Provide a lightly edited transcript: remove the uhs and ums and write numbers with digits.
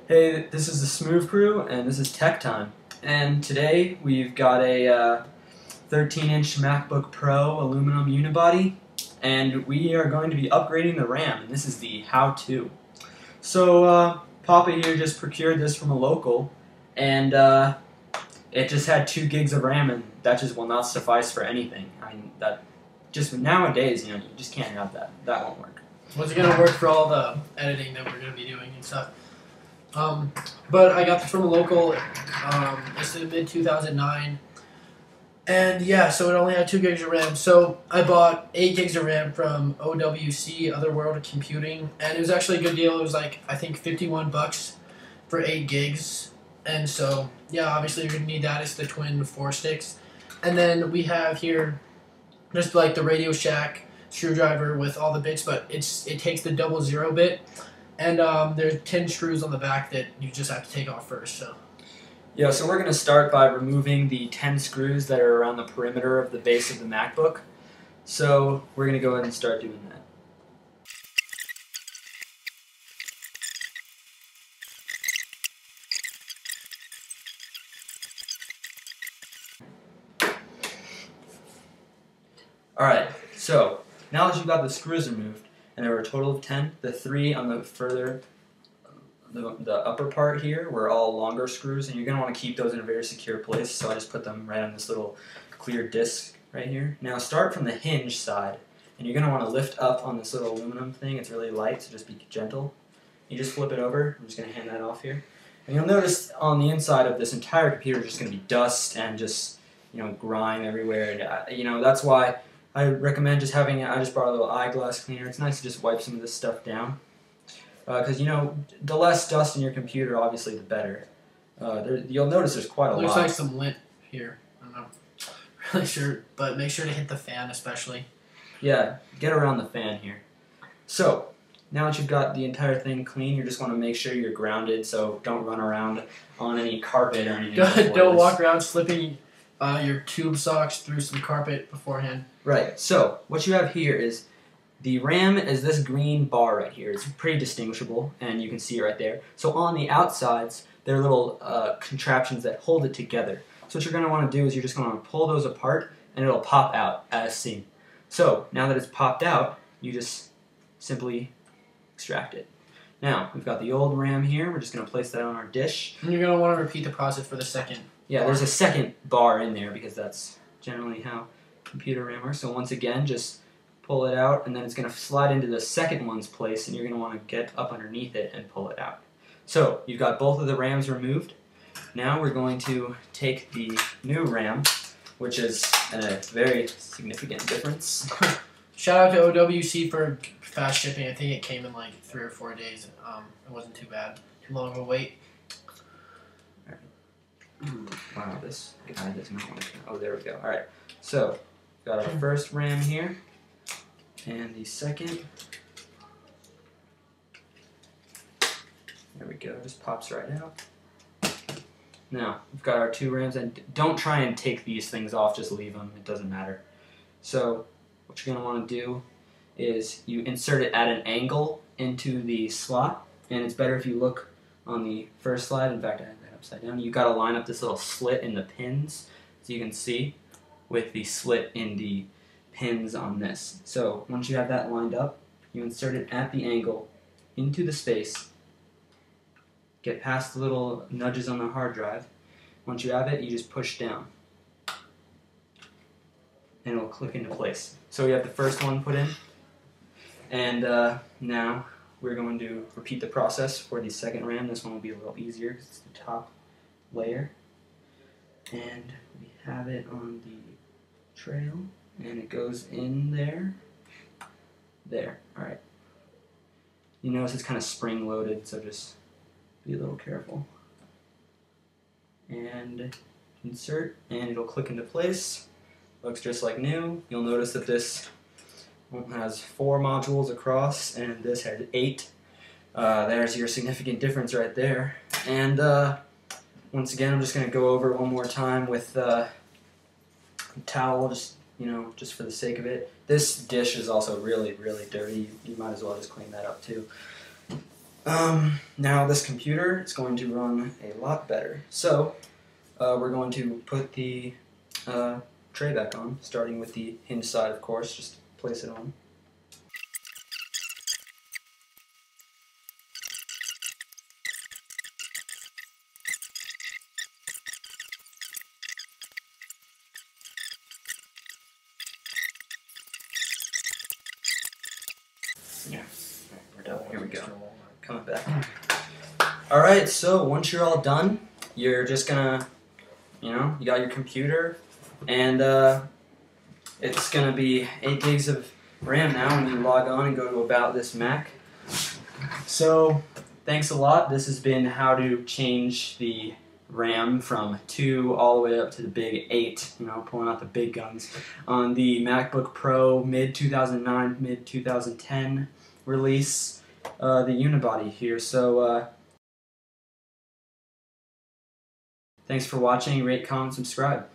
Hey, this is the Smooth Crew, and this is Tech Time. And today we've got a 13-inch MacBook Pro aluminum unibody, and we are going to be upgrading the RAM, and this is the how-to. So, Papa here just procured this from a local, and it just had 2 gigs of RAM, and that just will not suffice for anything. I mean, that just nowadays, you just can't have that. That won't work. Was it going to work for all the editing that we're going to be doing and stuff? But I got this from a local. It's in mid-2009. And yeah, so it only had 2 gigs of RAM. So I bought 8 gigs of RAM from OWC, Otherworld Computing. And it was actually a good deal. It was like, I think, $51 for 8 gigs. And so, yeah, obviously you're going to need that. It's the twin 4 sticks. And then we have here just like the Radio Shack screwdriver with all the bits, but it takes the 00 bit. And there's 10 screws on the back that you just have to take off first. So. Yeah, so we're going to start by removing the 10 screws that are around the perimeter of the base of the MacBook. So we're going to go ahead and start doing that. Alright, so now that you've got the screws removed, and there were a total of 10, the 3 on the upper part here were all longer screws, and you're going to want to keep those in a very secure place, so I just put them right on this little clear disc right here. Now start from the hinge side, and you're going to want to lift up on this little aluminum thing. It's really light, so just be gentle. You just flip it over. I'm just going to hand that off here. And you'll notice on the inside of this entire computer is just going to be dust and just, grime everywhere. And, that's why I recommend just having I just brought a little eyeglass cleaner. It's nice to just wipe some of this stuff down. Because, the less dust in your computer, obviously, the better. You'll notice there's quite a lot. Looks like some lint here. I don't know. Really sure, but make sure to hit the fan especially. Yeah, get around the fan here. So, now that you've got the entire thing clean, you just want to make sure you're grounded, so don't run around on any carpet or anything. Don't walk around slipping your tube socks through some carpet beforehand. Right, so what you have here is the RAM is this green bar right here. It's pretty distinguishable, and you can see it right there. So on the outsides, there are little contraptions that hold it together. So what you're going to want to do is you're just going to pull those apart, and it'll pop out as seen. So now that it's popped out, you just simply extract it. Now, we've got the old RAM here. We're just going to place that on our dish. And you're going to want to repeat the process for the second. Yeah, there's a second bar in there because that's generally how computer RAM works. So once again, just pull it out, and then it's going to slide into the second one's place, and you're going to want to get up underneath it and pull it out. So you've got both of the RAMs removed. Now we're going to take the new RAM, which is a very significant difference. Shout out to OWC for fast shipping. I think it came in like 3 or 4 days. It wasn't too bad. Too long of a wait. Wow, this guy doesn't want to. Oh, there we go. All right. So we've got our first RAM here. And the second, there we go, just pops right out. Now, we've got our 2 RAMs, and don't try and take these things off, just leave them, it doesn't matter. So, what you're going to want to do is you insert it at an angle into the slot, and it's better if you look on the first slide. In fact, I have that upside down. You've got to line up this little slit in the pins, so you can see, with the slit in the pins on this. So once you have that lined up, you insert it at the angle into the space, get past the little nudges on the hard drive. Once you have it, you just push down and it'll click into place. So we have the first one put in, and now we're going to repeat the process for the second RAM. This one will be a little easier because it's the top layer, and we have it on the trail. And it goes in there. There. Alright. You notice it's kind of spring-loaded, so just be a little careful. And insert, and it'll click into place. Looks just like new. You'll notice that this one has 4 modules across, and this has 8. There's your significant difference right there. And once again, I'm just going to go over it one more time with a towel, just for the sake of it. This dish is also really, really dirty. You might as well just clean that up too. Now this computer is going to run a lot better. So we're going to put the tray back on, starting with the hinge side, of course. Just place it on. Yeah, we're done. Here we go. Coming back. Alright, so once you're all done, you're just gonna, you got your computer, and it's gonna be 8 gigs of RAM now when you log on and go to About This Mac. So, thanks a lot. This has been how to change the RAM from 2 all the way up to the big 8, pulling out the big guns, on the MacBook Pro mid-2009, mid-2010 release, the unibody here. So, thanks for watching. Rate, comment, subscribe.